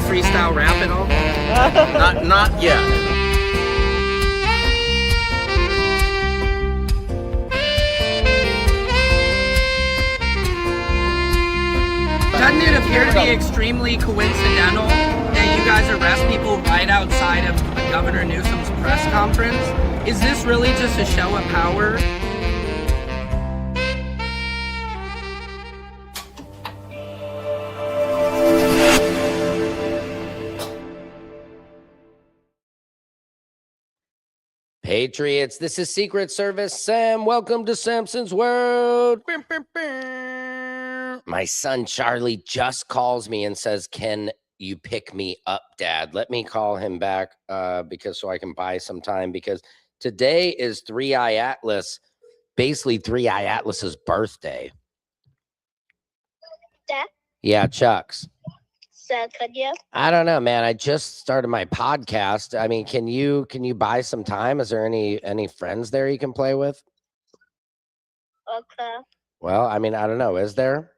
freestyle rap at all? Not yet. Doesn't it appear to be extremely coincidental that you guys arrest people right outside of Governor Newsom's press conference? Is this really just a show of power? Patriots, this is Secret Service Sam. Welcome to Samson's World. My son Charlie just calls me and says, "Can you pick me up, Dad?" Let me call him back so I can buy some time, because today is 3i Atlas, basically 3i Atlas's birthday. Dad? Yeah, Chuck's. So could you? I don't know, man. I just started my podcast. I mean, can you buy some time? Is there any friends there you can play with? Okay. Well, I mean, I don't know. Is there?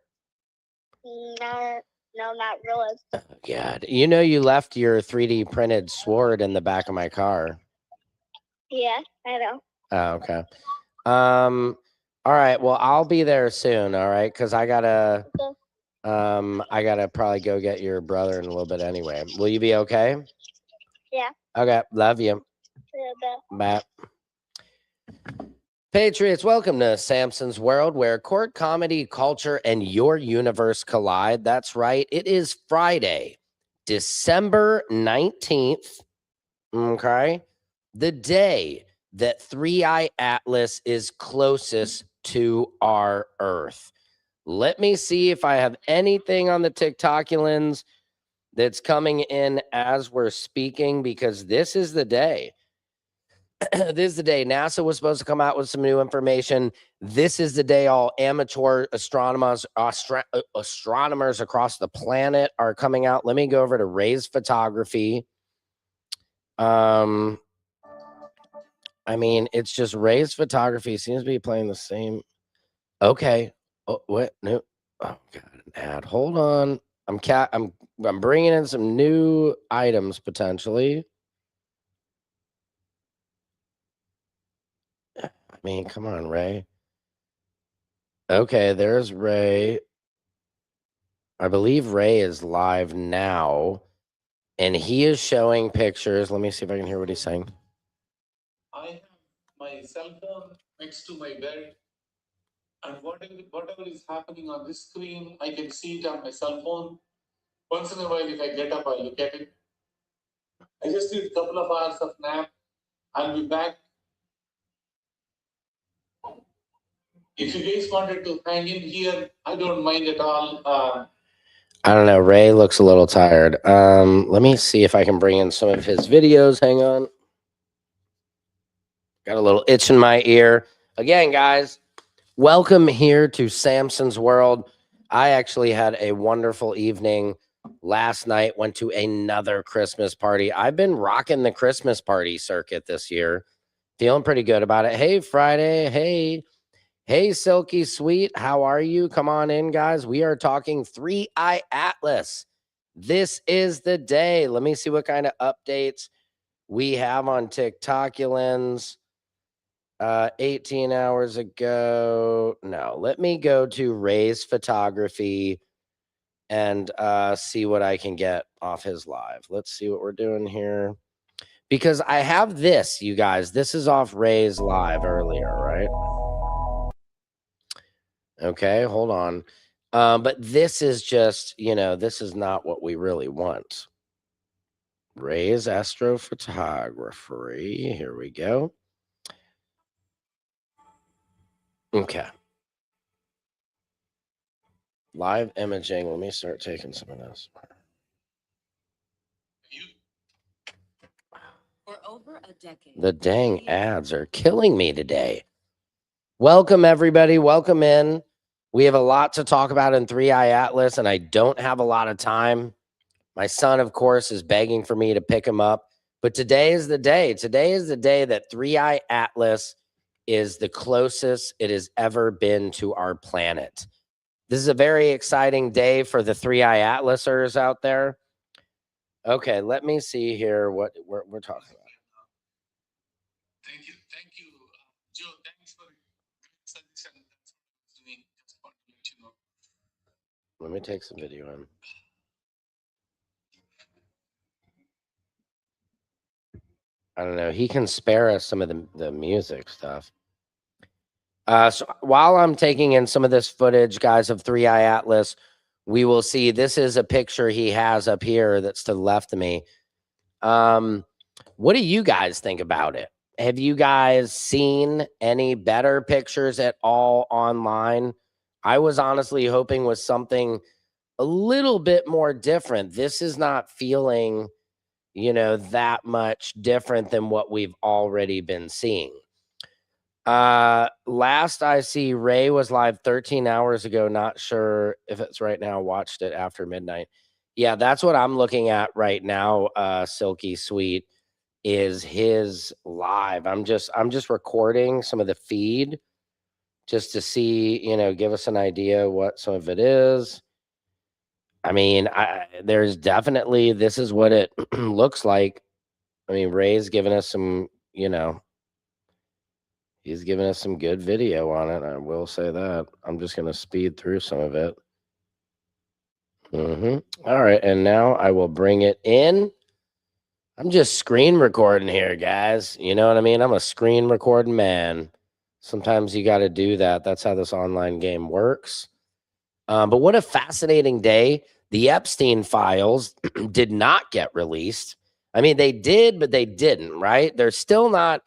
No, not really. Oh, God, you know, you left your 3D printed sword in the back of my car. Yeah, I know. Oh, okay. All right. Well, I'll be there soon. All right, because I gotta probably go get your brother in a little bit anyway. Will you be okay? Yeah. Okay. Love you. Yeah, Bye. Patriots, welcome to Samson's World, where court, comedy, culture, and your universe collide. That's right. It is Friday, December 19th. Okay. The day that 3i Atlas is closest to our Earth. Let me see if I have anything on the TikTokulins that's coming in as we're speaking, because this is the day. This is the day NASA was supposed to come out with some new information. This is the day all amateur astronomers across the planet are coming out. Let me go over to Ray's Photography. I mean, it's just Ray's Photography seems to be playing the same. Okay. Oh, what? No. Oh God, an ad. Hold on. I'm bringing in some new items potentially. I mean, come on, Ray. Okay, there's Ray. I believe Ray is live now, and he is showing pictures. Let me see if I can hear what he's saying. I have my cell phone next to my bed, and whatever is happening on this screen, I can see it on my cell phone. Once in a while, if I get up, I look at it. I just need a couple of hours of nap. I'll be back. If you guys wanted to hang in here, I don't mind at all. I don't know. Ray looks a little tired. Let me see if I can bring in some of his videos. Hang on. Got a little itch in my ear. Again, guys, welcome here to Samson's World. I actually had a wonderful evening last night. Went to another Christmas party. I've been rocking the Christmas party circuit this year. Feeling pretty good about it. Hey, Friday. Hey, Silky Sweet. How are you? Come on in, guys. We are talking 3i Atlas. This is the day. Let me see what kind of updates we have on TikTokulins. 18 hours ago. No, let me go to Ray's Photography and see what I can get off his live. Let's see what we're doing here. Because I have this, you guys. This is off Ray's live earlier, right? Okay, hold on. But this is just, this is not what we really want. Ray's Astrophotography. Here we go. Okay. Live imaging. Let me start taking some of this. For over a decade. The dang ads are killing me today. Welcome, everybody. Welcome in. We have a lot to talk about in 3i Atlas, and I don't have a lot of time. My son, of course, is begging for me to pick him up. But today is the day. Today is the day that 3i Atlas is the closest it has ever been to our planet. This is a very exciting day for the 3i Atlasers out there. Okay, let me see here what we're talking about. Thank you, Joe. Thanks for the suggestion. That's what I was doing. Just want to let you know. Let me take some video in. I don't know. He can spare us some of the music stuff. So while I'm taking in some of this footage, guys, of Three Eye Atlas, we will see this is a picture he has up here that's to the left of me. What do you guys think about it? Have you guys seen any better pictures at all online? I was honestly hoping with something a little bit more different. This is not feeling, that much different than what we've already been seeing. Last I see, Ray was live 13 hours ago. Not sure if it's right now. Watched it after midnight. Yeah, that's what I'm looking at right now. Silky Sweet is his live. I'm just recording some of the feed just to see, give us an idea what some of it is. I mean, there's definitely, this is what it looks like. I mean, Ray's giving us some, he's giving us some good video on it. I will say that. I'm just going to speed through some of it. All right. And now I will bring it in. I'm just screen recording here, guys. You know what I mean? I'm a screen recording man. Sometimes you got to do that. That's how this online game works. But what a fascinating day. The Epstein files did not get released. I mean, they did, but they didn't, right? They're still not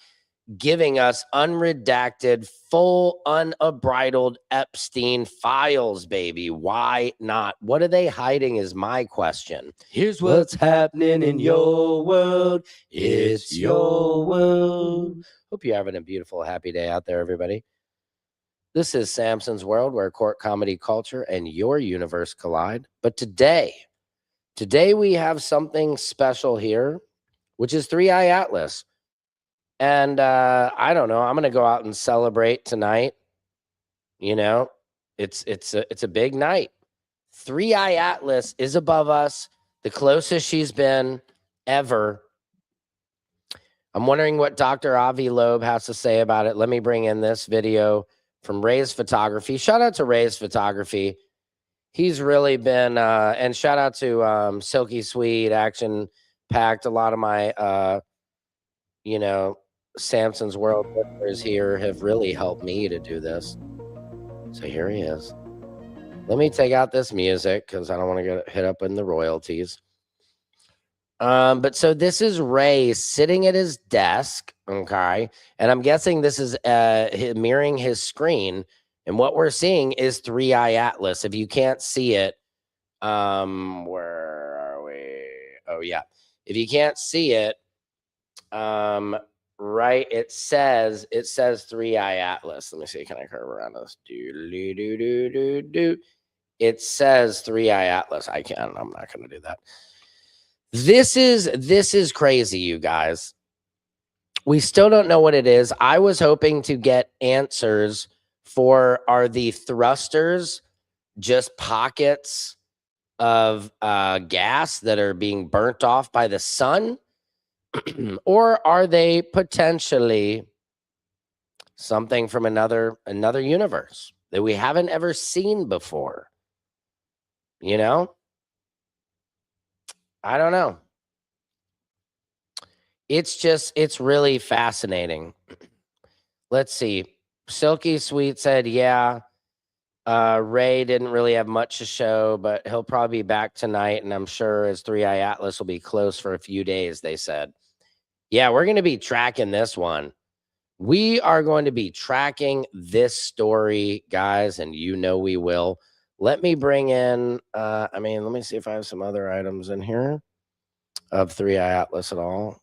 giving us unredacted, full, unbridled Epstein files, baby. Why not? What are they hiding is my question. Here's what's happening in your world. It's your world. Hope you're having a beautiful, happy day out there, everybody. This is Samson's World, where court comedy culture and your universe collide. But today we have something special here, which is Three Eye Atlas. And I don't know. I'm gonna go out and celebrate tonight. It's a big night. Three Eye Atlas is above us, the closest she's been ever. I'm wondering what Dr. Avi Loeb has to say about it. Let me bring in this video from Ray's Photography. Shout out to Ray's Photography. He's really been, and shout out to Silky Sweet, Action Packed. A lot of my, Samson's World listeners here have really helped me to do this. So here he is. Let me take out this music because I don't want to get hit up in the royalties. But so this is Ray sitting at his desk, okay? And I'm guessing this is mirroring his screen. And what we're seeing is Three Eye Atlas. If you can't see it, where are we? Oh, yeah. If you can't see it, right, it says Three Eye Atlas. Let me see. Can I curve around this? It says Three Eye Atlas. I can't. I'm not going to do that. This is crazy, you guys. We still don't know what it is. I was hoping to get answers for, are the thrusters just pockets of gas that are being burnt off by the sun? Or are they potentially something from another universe that we haven't ever seen before? I don't know. It's really fascinating. Let's see. Silky Sweet said, yeah, Ray didn't really have much to show, but he'll probably be back tonight. And I'm sure his Three Eye Atlas will be close for a few days, they said. Yeah, we're going to be tracking this one. We are going to be tracking this story, guys, and we will. Let me bring in, let me see if I have some other items in here of Three Eye Atlas at all.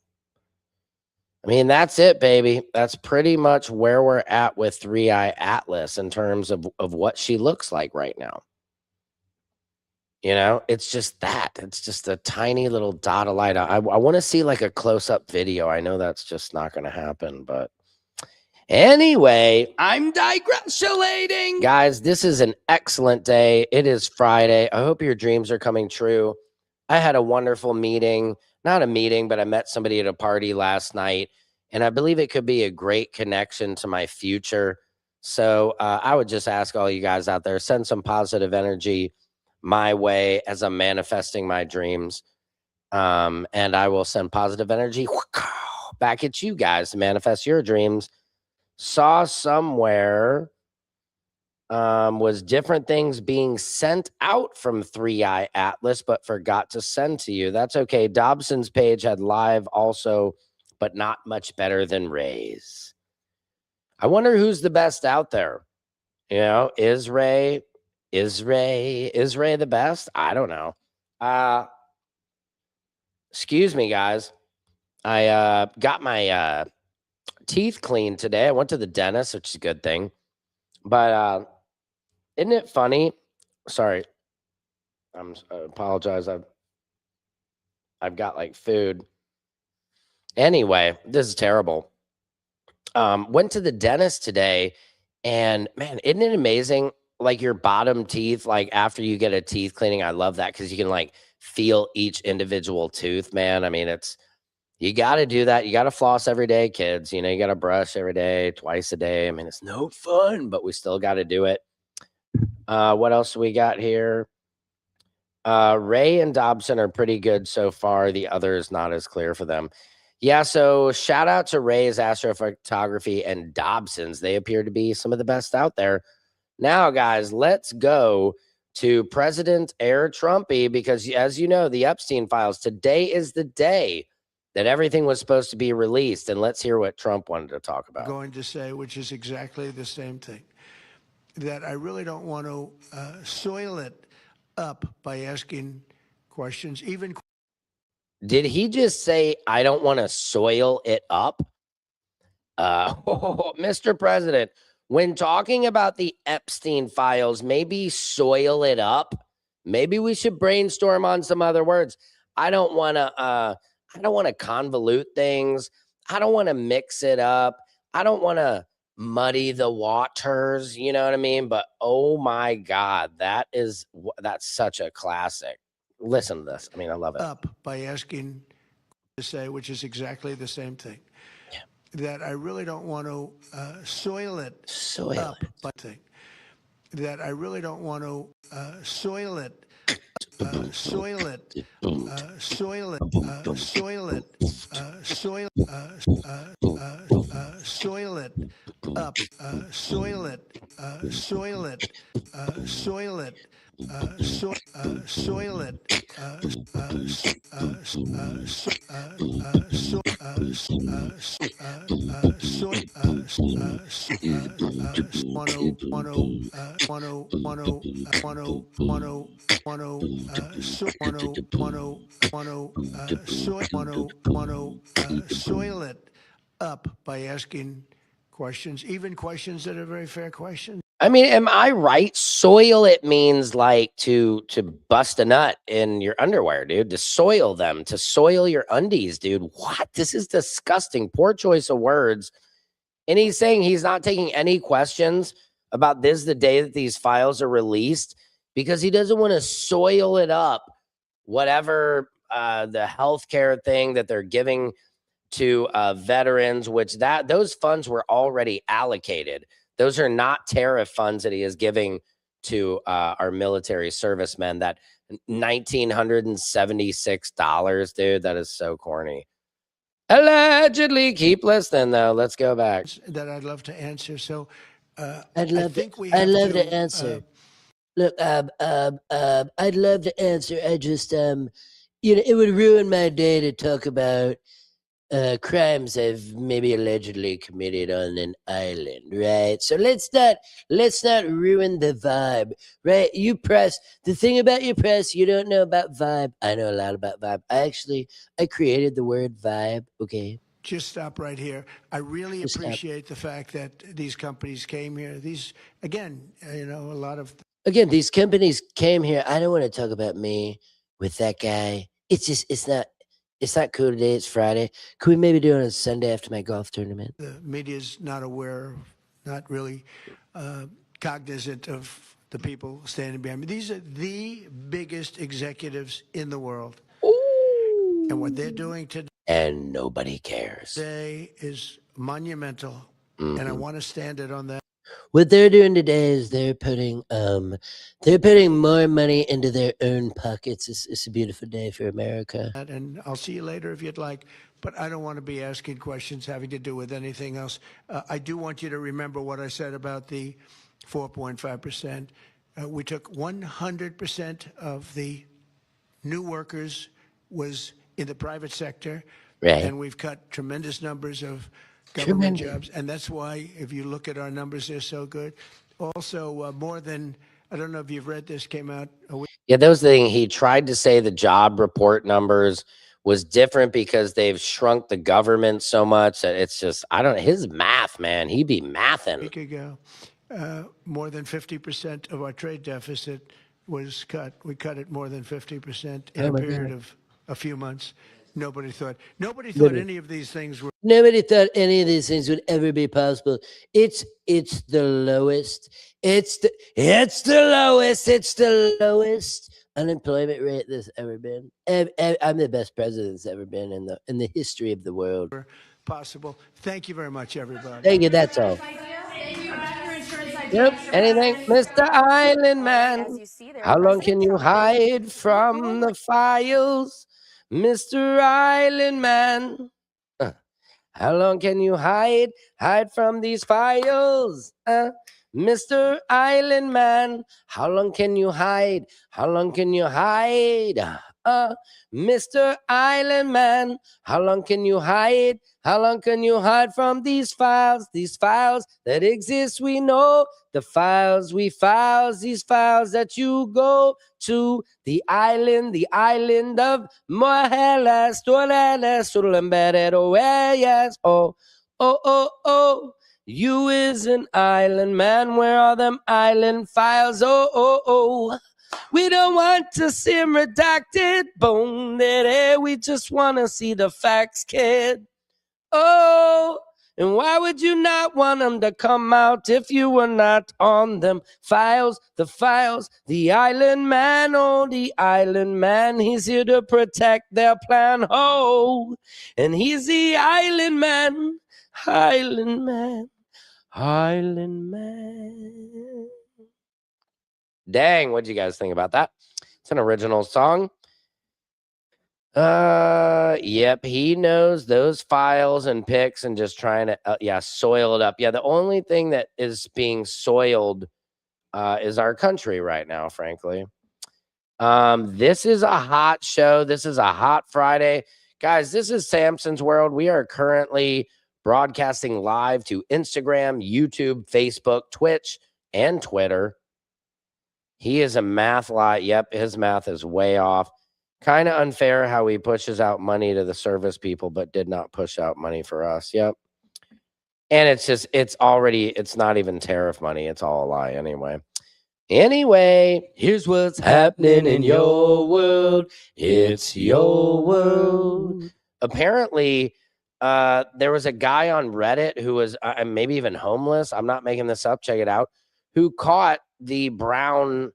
I mean, that's it, baby. That's pretty much where we're at with Three Eye Atlas in terms of what she looks like right now. It's just that. It's just a tiny little dot of light. I want to see like a close-up video. I know that's just not going to happen, but anyway, I'm digressulating. Guys, this is an excellent day. It is Friday. I hope your dreams are coming true. I had a wonderful meeting, not a meeting, but I met somebody at a party last night, and I believe it could be a great connection to my future. So I would just ask all you guys out there, send some positive energy my way as I'm manifesting my dreams. And I will send positive energy back at you guys to manifest your dreams. Saw somewhere was different things being sent out from 3i Atlas, but forgot to send to you. That's okay. Dobson's page had live also, but not much better than Ray's. I wonder who's the best out there. You know, is Ray the best? I don't know. Excuse me, guys. I got my teeth cleaned today. I went to the dentist, which is a good thing. But isn't it funny? Sorry. I apologize. I've got like food. Anyway, this is terrible. Went to the dentist today, and man, isn't it amazing? Like your bottom teeth, like after you get a teeth cleaning, I love that because you can like feel each individual tooth, man. I mean, you got to do that. You got to floss every day, kids. You know, you got to brush every day, twice a day. I mean, it's no fun, but we still got to do it. What else do we got here? Ray and Dobson are pretty good so far. The other is not as clear for them. Yeah, so shout out to Ray's Astrophotography and Dobson's. They appear to be some of the best out there. Now, guys, let's go to President Air Trumpy because, as you know, the Epstein files, today is the day that everything was supposed to be released. And let's hear what Trump wanted to talk about. Going to say, which is exactly the same thing, that I really don't want to soil it up by asking questions, even. Did he just say, I don't want to soil it up? Mr. President, when talking about the Epstein files, maybe soil it up. Maybe we should brainstorm on some other words. I don't want to convolute things. I don't want to mix it up. I don't want to muddy the waters, you know what I mean? But oh my God, that's such a classic. Listen to this. I mean, I love it. Up by asking to say, which is exactly the same thing. Yeah. That I really don't want to soil it up by thing. That I really don't want to soil it soil it up, soil it, soil it, soil it, soil it, soil it up by asking questions, even questions that are very fair questions. I mean, am I right? Soil it means like to bust a nut in your underwear, dude. To soil them, to soil your undies, dude. What? This is disgusting. Poor choice of words. And he's saying he's not taking any questions about this the day that these files are released because he doesn't want to soil it up, whatever the healthcare thing that they're giving to veterans, which those funds were already allocated. Those are not tariff funds that he is giving to our military servicemen. That $1,976, dude, that is so corny. Allegedly, keep listening though. Let's go back. That I'd love to answer. So I'd love to answer. Look, I'd love to answer. I just it would ruin my day to talk about crimes I've maybe allegedly committed on an island, right? So let's not ruin the vibe, right? You press, the thing about your press, you don't know about vibe. I know a lot about vibe. I created the word vibe, okay? Just stop right here. I really appreciate the fact that these companies came here. These, again, a lot of... Again, these companies came here. I don't want to talk about me with that guy. It's not cool today. It's Friday. Could we maybe do it on Sunday after my golf tournament? The media's not aware, not really cognizant of the people standing behind me. These are the biggest executives in the world. Ooh. And what they're doing today And nobody cares. is monumental. Mm-hmm. And I want to stand it on that. What they're doing today is they're putting more money into their own pockets. It's a beautiful day for America. And I'll see you later if you'd like, but I don't want to be asking questions having to do with anything else. I do want you to remember what I said about the 4.5%. We took 100% of the new workers was in the private sector, Right. and we've cut tremendous numbers of government jobs, and that's why, if you look at our numbers, they're so good. Also, more than, I don't know if you've read this, came out a week. Yeah, those things he tried to say the job report numbers was different because they've shrunk the government so much that it's just, I don't know, his math, man, he be mathing. A week ago, more than 50% of our trade deficit was cut. We cut it more than 50% in a period of a few months. Nobody thought any of these things were. Nobody thought any of these things would ever be possible. It's the lowest. It's the lowest unemployment rate there's ever been. I'm the best president that's ever been in the history of the world. Possible. Thank you very much, everybody. Thank you. That's all. Yep. Anything, Mr. Island Man? How long can you hide from the files, Mr. Island Man? How long can you hide from these files, Mr. Island Man? How long can you hide? How long can you hide, Mr. Island Man? How long can you hide? How long can you hide from these files that exist? We know the files, these files that you go to the island of Morelas, yes. Oh, you is an island man. Where are them island files? Oh. We don't want to see them redacted, bone that we just want to see the facts, kid. Oh, and why would you not want them to come out if you were not on them files? The files, the island man, oh, the island man, he's here to protect their plan, oh, and he's the island man, island man, island man. Dang, what'd you guys think about that? It's an original song. Yep, he knows those files and pics and just trying to soil it up. Yeah, the only thing that is being soiled is our country right now, frankly. This is a hot show. This is a hot Friday. Guys, this is Samson's World. We are currently broadcasting live to Instagram, YouTube, Facebook, Twitch, and Twitter. He is a math lie. Yep, his math is way off. Kind of unfair how he pushes out money to the service people, but did not push out money for us. Yep. And it's not even tariff money. It's all a lie anyway. Anyway, here's what's happening in your world. It's your world. Apparently, there was a guy on Reddit who was maybe even homeless. I'm not making this up. Check it out. Who caught the brown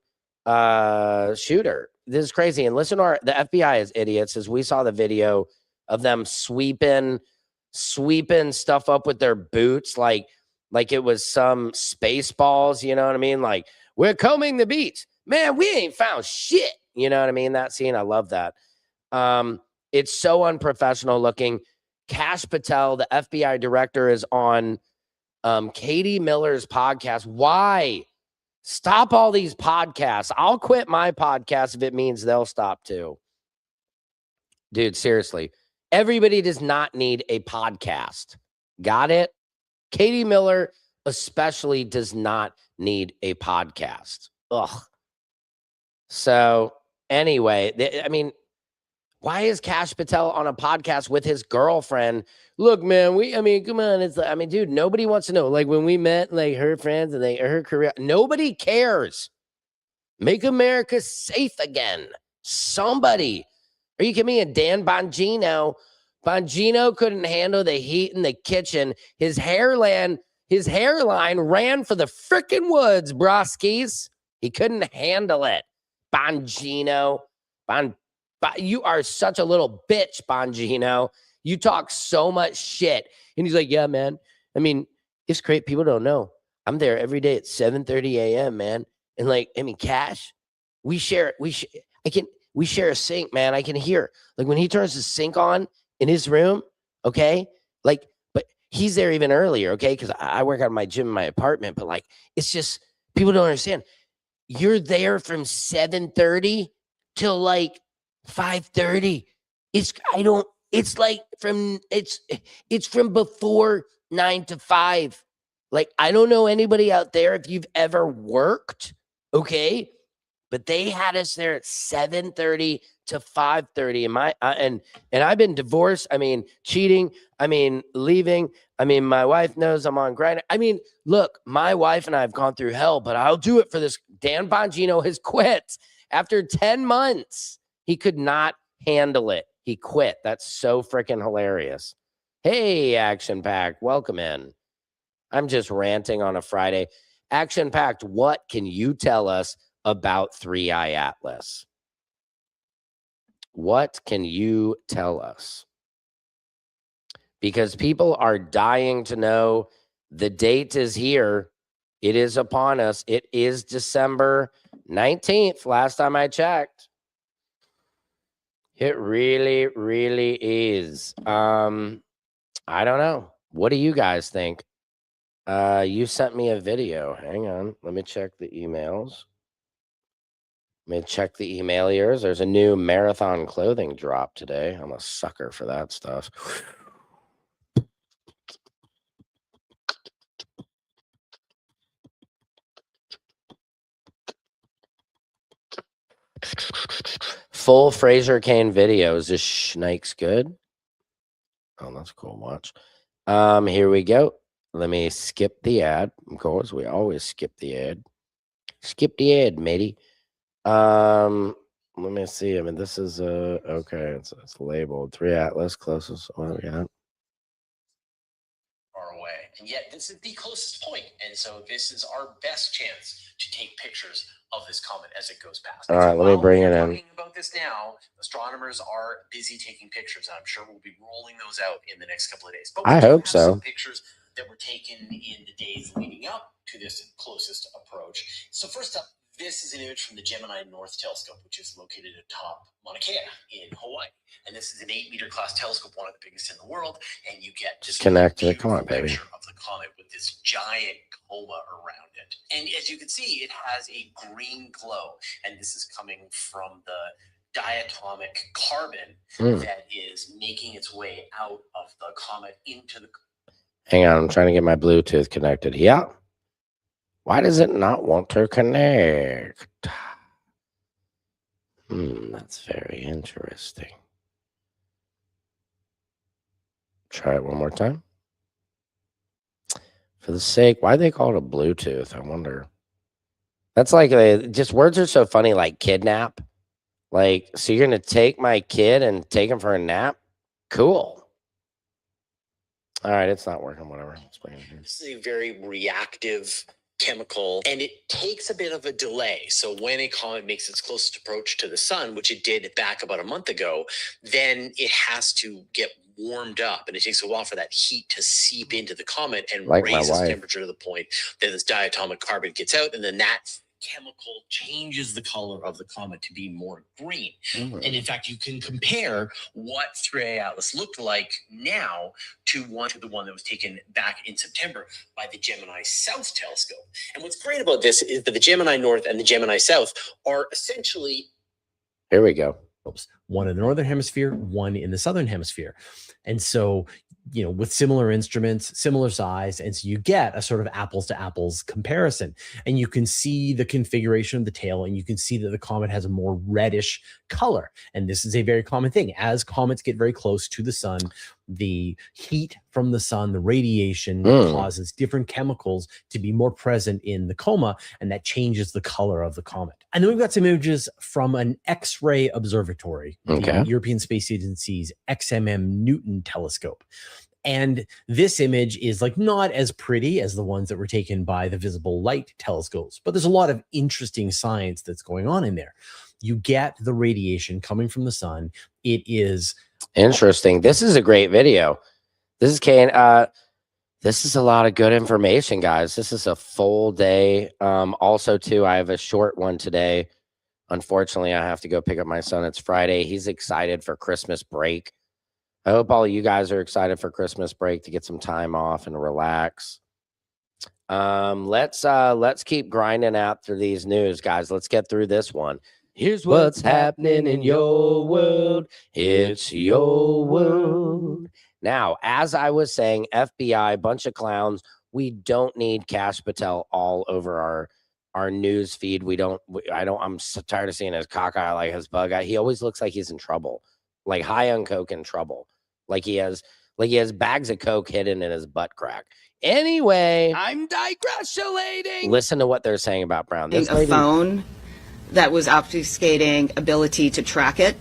shooter. This is crazy. And listen to the FBI is idiots, as we saw the video of them sweeping stuff up with their boots like it was some space balls, you know what I mean? Like, we're combing the beach. Man, we ain't found shit. You know what I mean? That scene, I love that. It's so unprofessional looking. Kash Patel, the FBI director, is on Katie Miller's podcast. Why? Stop all these podcasts. I'll quit my podcast if it means they'll stop too. Dude, seriously. Everybody does not need a podcast. Got it? Katie Miller especially does not need a podcast. Ugh. So anyway, I mean, why is Kash Patel on a podcast with his girlfriend? Look, man, come on. It's like, dude, nobody wants to know. Like, when we met, like, her friends and her career, nobody cares. Make America safe again. Somebody. Are you kidding me? And Dan Bongino couldn't handle the heat in the kitchen. His hairline ran for the frickin' woods, broskies. He couldn't handle it. Bongino. You are such a little bitch, Bongino. You talk so much shit. And he's like, yeah, man. I mean, it's great. People don't know. I'm there every day at 7:30 a.m., man. And like, I mean, Cash, we share a sink, man. I can hear. Like when he turns the sink on in his room, okay? Like, but he's there even earlier, okay? Because I work out of my gym in my apartment, but like, it's just people don't understand. You're there from 7:30 till like 5:30. It's from before 9 to 5. Like, I don't know anybody out there if you've ever worked, okay? But they had us there at 7:30 to 5:30. And I've been divorced. I mean, cheating. I mean, leaving. I mean, my wife knows I'm on grind. I mean, look, my wife and I have gone through hell, but I'll do it for this. Dan Bongino has quit after 10 months. He could not handle it. He quit. That's so freaking hilarious. Hey, Action Packed, welcome in. I'm just ranting on a Friday. Action Packed, what can you tell us about 3i Atlas? What can you tell us? Because people are dying to know. The date is here. It is upon us. It is December 19th, last time I checked. It really, really is. I don't know. What do you guys think? You sent me a video. Hang on. Let me check the emails. Let me check the email ears. There's a new Marathon clothing drop today. I'm a sucker for that stuff. Full Fraser Kane videos. Is Schneikes good? Oh, that's a cool watch. Here we go. Let me skip the ad. Of course, we always skip the ad. Skip the ad, matey. Let me see. I mean, this is okay. It's labeled 3 Atlas closest. What do we got? Far away, and yet this is the closest point, and so this is our best chance to take pictures of this comet as it goes past. All right, let me bring it in. Talking about this now, astronomers are busy taking pictures, and I'm sure we'll be rolling those out in the next couple of days. But I hope so. Some pictures that were taken in the days leading up to this closest approach. So first up, this is an image from the Gemini North Telescope, which is located atop Mauna Kea in Hawaii. And this is an 8-meter class telescope, one of the biggest in the world. And you get just connect to it. Come on, baby. Picture of the comet with this giant coma around it. And as you can see, it has a green glow. And this is coming from the diatomic carbon that is making its way out of the comet into the... Hang on, I'm trying to get my Bluetooth connected. Yeah. Why does it not want to connect? That's very interesting. Try it one more time. For the sake, why they call it a Bluetooth? I wonder. That's like, just words are so funny, like kidnap. Like, so you're going to take my kid and take him for a nap? Cool. All right, it's not working, whatever. This is a very reactive chemical, and it takes a bit of a delay. So when a comet makes its closest approach to the sun, which it did back about a month ago, then it has to get warmed up, and it takes a while for that heat to seep into the comet and raise its temperature to the point that this diatomic carbon gets out, and then that chemical changes the color of the comet to be more green. And in fact, you can compare what 3A Atlas looked like now to the one that was taken back in September by the Gemini South telescope. And what's great about this is that the Gemini North and the Gemini South are essentially... Here we go. One in the northern hemisphere, one in the southern hemisphere. And so, you know, with similar instruments, similar size, and so you get a sort of apples to apples comparison. And you can see the configuration of the tail, and you can see that the comet has a more reddish color. And this is a very common thing. As comets get very close to the sun, the heat from the sun, the radiation causes different chemicals to be more present in the coma, and that changes the color of the comet. And then we've got some images from an X-ray observatory, the European Space Agency's XMM Newton telescope. And this image is like not as pretty as the ones that were taken by the visible light telescopes, but there's a lot of interesting science that's going on in there. You get the radiation coming from the sun. It is interesting. This is a great video. This is Kane. This is a lot of good information, guys. This is a full day. Also, too, I have a short one today. Unfortunately, I have to go pick up my son. It's Friday. He's excited for Christmas break. I hope all of you guys are excited for Christmas break to get some time off and relax. Let's keep grinding out through these news, guys. Let's get through this one. Here's what's happening in your world. It's your world. Now, as I was saying, FBI, bunch of clowns. We don't need Kash Patel all over our news feed. I'm so tired of seeing his cockeye, like his bug eye. He always looks like he's in trouble, like high on coke in trouble. Like he has bags of coke hidden in his butt crack. Anyway, I'm digressulating. Listen to what they're saying about Brown. This lady, a phone that was obfuscating ability to track it,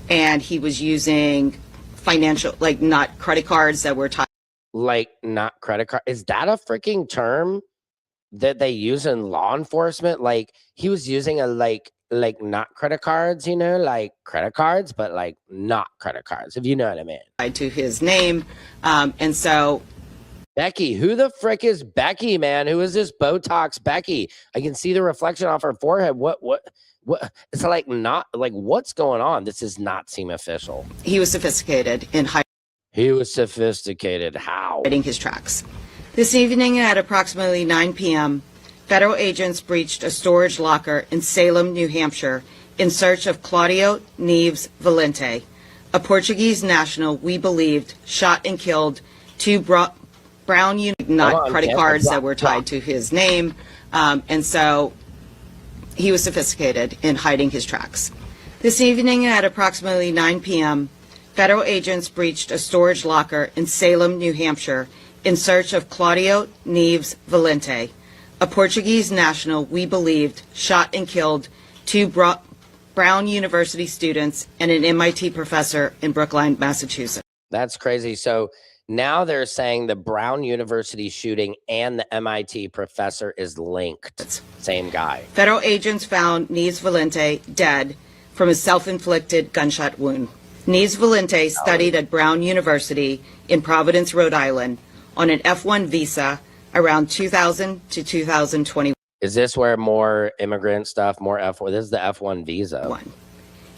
and he was using financial, like not credit cards that were tied. Like not credit card. Is that a freaking term that they use in law enforcement? Like he was using a like not credit cards, like credit cards, but like not credit cards, if you know what I mean. Tied to his name. And so Becky, who the frick is Becky, man? Who is this Botox Becky? I can see the reflection off her forehead. What? It's like not like what's going on? This does not seem official. He was sophisticated in hiding. He was sophisticated. How? Hiding his tracks. This evening at approximately 9 p.m., federal agents breached a storage locker in Salem, New Hampshire, in search of Claudio Neves Valente, a Portuguese national we believed shot and killed two brown credit cards that were tied to his name. And so he was sophisticated in hiding his tracks. This evening at approximately 9 p.m., federal agents breached a storage locker in Salem, New Hampshire, in search of Claudio Neves Valente, a Portuguese national we believed shot and killed two Brown University students and an MIT professor in Brookline, Massachusetts. That's crazy. So now they're saying the Brown University shooting and the MIT professor is linked. Same guy. Federal agents found Neves Valente dead from a self-inflicted gunshot wound. Neves Valente studied at Brown University in Providence, Rhode Island on an F1 visa around 2000 to 2021. Is this where more immigrant stuff, more F1? This is the F1 visa.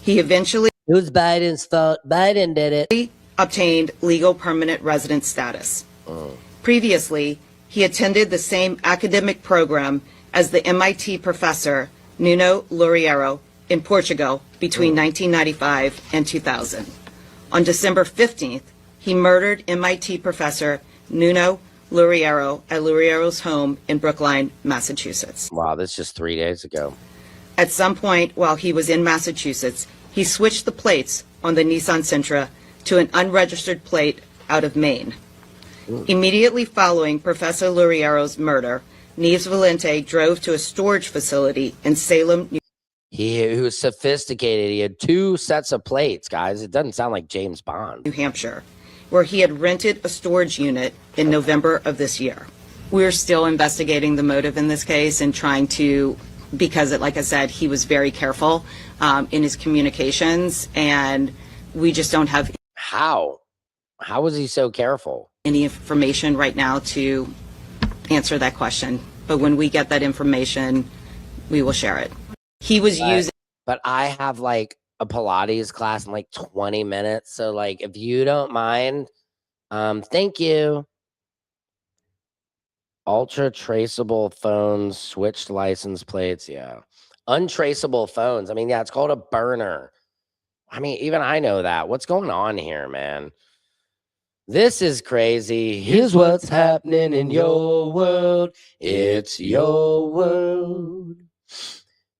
He eventually... It was Biden's fault. Biden did it. Obtained legal permanent resident status. Previously, he attended the same academic program as the MIT professor Nuno Loureiro in Portugal between 1995 and 2000. On December 15th, he murdered MIT professor Nuno Loureiro at Loureiro's home in Brookline, Massachusetts. Wow, that's just 3 days ago. At some point while he was in Massachusetts, he switched the plates on the Nissan Sentra to an unregistered plate out of Maine. Immediately following Professor Loureiro's murder, Neves Valente drove to a storage facility in Salem, He was sophisticated. He had 2 sets of plates, guys. It doesn't sound like James Bond. New Hampshire, where he had rented a storage unit in November of this year. We're still investigating the motive in this case and trying to, because like I said, he was very careful in his communications, and we just don't have... How was he so careful? Any information right now to answer that question. But when we get that information, we will share it. He was using... But I have like a Pilates class in like 20 minutes. So like, if you don't mind, thank you. Ultra traceable phones, switched license plates. Yeah. Untraceable phones. I mean, yeah, it's called a burner. I mean, even I know that. What's going on here, man? This is crazy. Here's what's happening in your world. It's your world.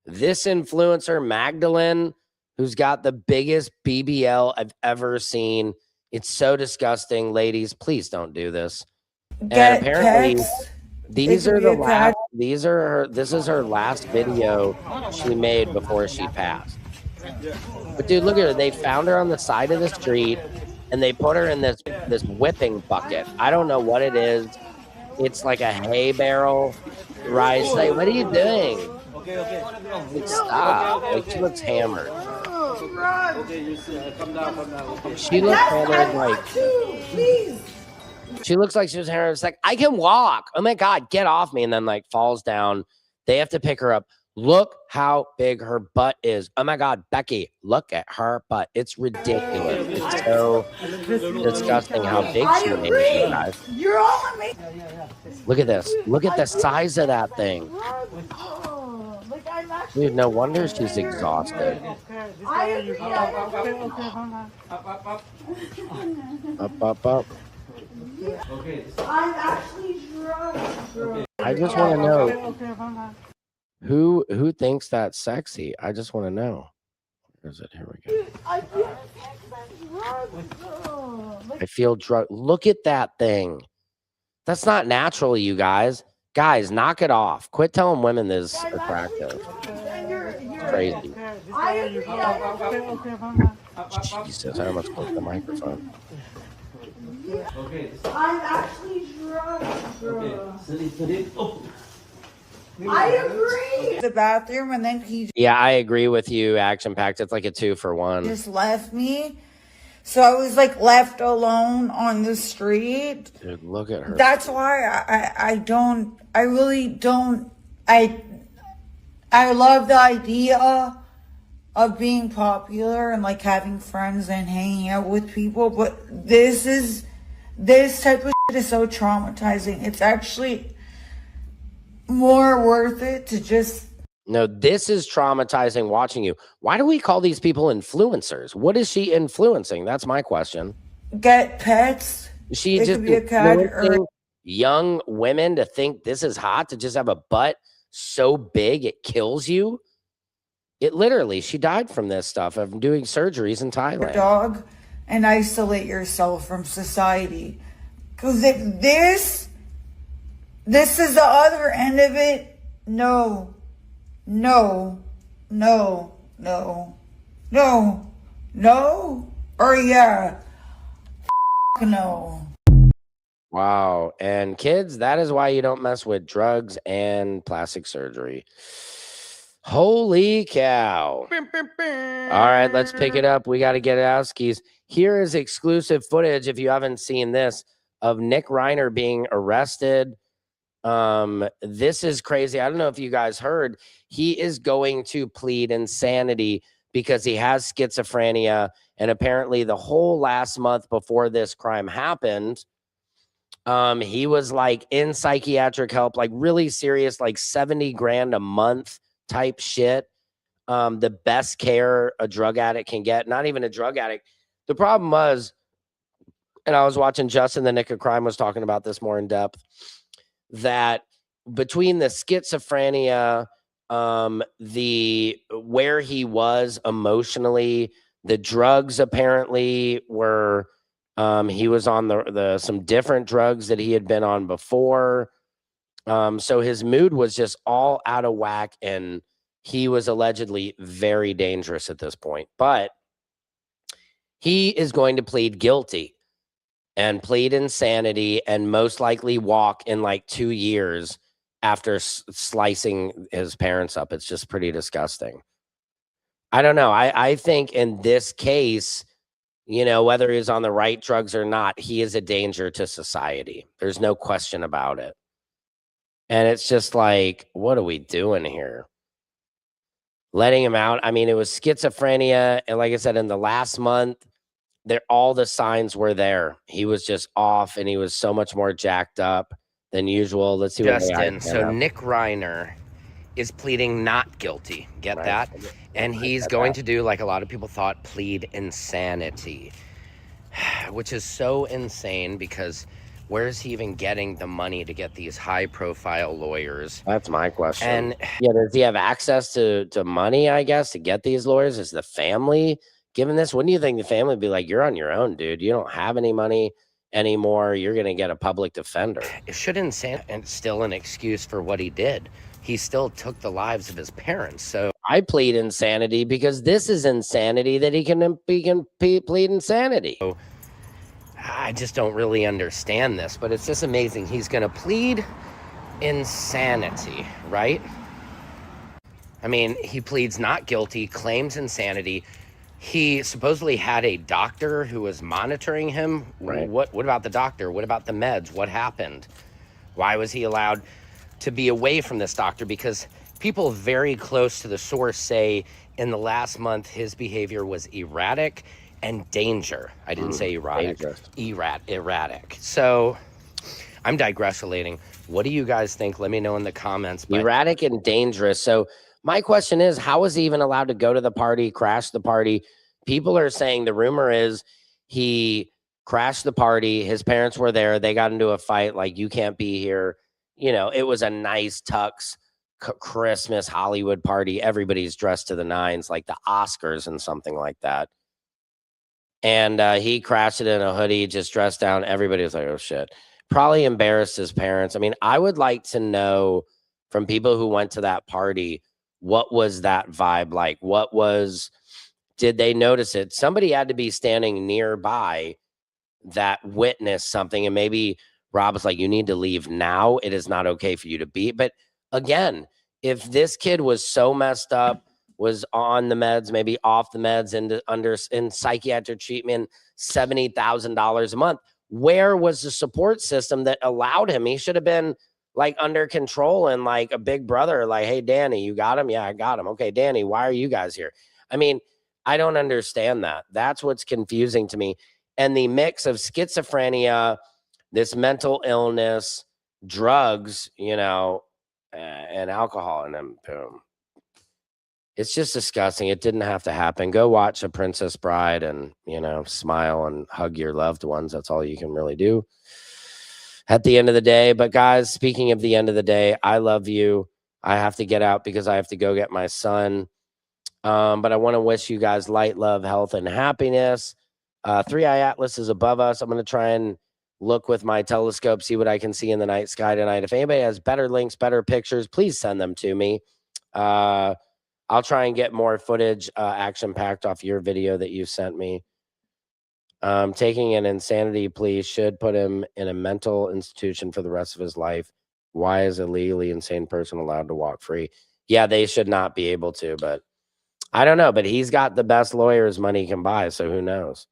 This influencer, Magdalene, who's got the biggest BBL I've ever seen. It's so disgusting. Ladies, please don't do this. And apparently, this is her last video she made before she passed. But dude, look at her. They found her on the side of the street. and they put her in this whipping bucket. I don't know what it is. It's like a hay barrel. Rise, like, what are you doing? Like, stop. Like, she looks hammered. She looks hammered, like, she looks like she was hammered. It's like, I can walk. Oh my God, get off me. And then like falls down. They have to pick her up. Look how big her butt is. Oh my God, Becky, look at her butt. It's ridiculous. It's so disgusting how big she made it, you guys. You're all amazing. Look at this. Look at the size of that thing. Dude, no wonder she's exhausted. Up. I'm actually drunk. I just want to know who thinks that's sexy. I just want to know. Where is it? Here we go. I feel drunk. Look at that thing. That's not natural, you guys. Guys, knock it off. Quit telling women this is attractive. It's crazy. Jesus, I almost closed the microphone. I'm actually drunk. I agree. The bathroom, and then he Yeah, I agree with you. Action packed. It's like a 2-for-1. just left me. So I was like left alone on the street. Dude, look at her. That's why I really don't. I love the idea of being popular and like having friends and hanging out with people, but this type of shit is so traumatizing. It's actually more worth it to just. No, this is traumatizing watching you. Why do we call these people influencers? What is she influencing? That's my question. Get pets. She It just could be a cat or influencing young women to think this is hot, to just have a butt so big it kills you. It literally, she died from this stuff of doing surgeries in a Thailand. dog and isolate yourself from society. Because if this is the other end of it, no, or yeah, no. Wow. And kids, that is why you don't mess with drugs and plastic surgery. Holy cow. All right, let's pick it up. We got to get it out, skis. Here is exclusive footage, if you haven't seen this, of Nick Reiner being arrested. This is crazy. I don't know if you guys heard. He is going to plead insanity because he has schizophrenia. And apparently the whole last month before this crime happened, he was like in psychiatric help, like really serious, like 70 grand a month type shit. The best care a drug addict can get, not even a drug addict. The problem was, and I was watching Justin, the Nick of Crime, was talking about this more in depth, that between the schizophrenia, the where he was emotionally, the drugs apparently were, he was on the some different drugs that he had been on before. So his mood was just all out of whack, and he was allegedly very dangerous at this point. But he is going to plead guilty and plead insanity and most likely walk in like 2 years after slicing his parents up. It's just pretty disgusting. I don't know. I think in this case, you know, whether he's on the right drugs or not, he is a danger to society. There's no question about it. And it's just like, what are we doing here? Letting him out. I mean, it was schizophrenia. And like I said, in the last month, all the signs were there. He was just off, and he was so much more jacked up than usual. Let's see what Justin. So Nick Reiner is pleading not guilty. Get that? And he's going to do, like a lot of people thought, plead insanity, which is so insane because where is he even getting the money to get these high-profile lawyers? That's my question. And yeah, does he have access to money, I guess, to get these lawyers? Is the family given this? Wouldn't you think the family would be like, you're on your own, dude. You don't have any money anymore. You're going to get a public defender. It shouldn't say, and still an excuse for what he did. He still took the lives of his parents. So I plead insanity because this is insanity that he can plead insanity. So I just don't really understand this, but it's just amazing. He's going to plead insanity, right? I mean, he pleads not guilty, claims insanity. He supposedly had a doctor who was monitoring him. Right. What about the doctor? What about the meds? What happened? Why was he allowed to be away from this doctor? Because people very close to the source say in the last month his behavior was erratic and danger. I didn't say erotic. Erratic. So I'm digressulating. What do you guys think? Let me know in the comments. But erratic and dangerous. So my question is, how was he even allowed to go to the party, crash the party? People are saying the rumor is he crashed the party. His parents were there. They got into a fight. Like, you can't be here. You know, it was a nice tux Christmas Hollywood party. Everybody's dressed to the nines, like the Oscars and something like that. And he crashed it in a hoodie, just dressed down. Everybody was like, oh, shit. Probably embarrassed his parents. I mean, I would like to know from people who went to that party, what was that vibe like? Did they notice it? Somebody had to be standing nearby that witnessed something. And maybe Rob was like, you need to leave now. It is not okay for you to be. But again, if this kid was so messed up, was on the meds, maybe off the meds, in psychiatric treatment, $70,000 a month, where was the support system that allowed him? He should have been like under control and like a big brother, like, hey, Danny, you got him? Yeah, I got him. Okay, Danny, why are you guys here? I mean, I don't understand that. That's what's confusing to me. And the mix of schizophrenia, this mental illness, drugs, you know, and alcohol, and then boom. It's just disgusting. It didn't have to happen. Go watch A Princess Bride and, you know, smile and hug your loved ones. That's all you can really do at the end of the day. But guys, speaking of the end of the day, I love you. I have to get out because I have to go get my son. But I want to wish you guys light, love, health, and happiness. 3i Atlas is above us. I'm going to try and look with my telescope, see what I can see in the night sky tonight. If anybody has better links, better pictures, please send them to me. I'll try and get more footage, action-packed off your video that you sent me. Taking an insanity plea should put him in a mental institution for the rest of his life. Why is a legally insane person allowed to walk free? Yeah, they should not be able to, but I don't know. But he's got the best lawyers money can buy, so who knows?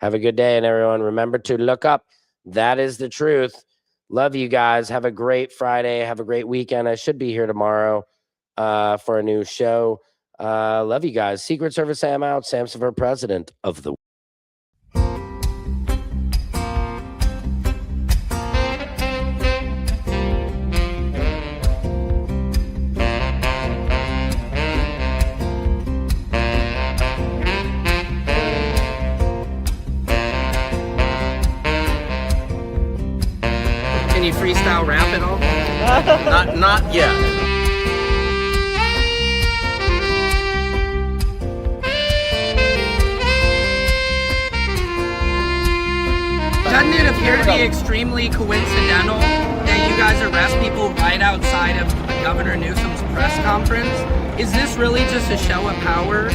Have a good day, and everyone, remember to look up. That is the truth. Love you guys. Have a great Friday. Have a great weekend. I should be here tomorrow for a new show. Love you guys. Secret Service Sam out. Samson for president of the Can you freestyle rap at all? Not yet. Doesn't it appear to be extremely coincidental that you guys arrest people right outside of Governor Newsom's press conference? Is this really just a show of power?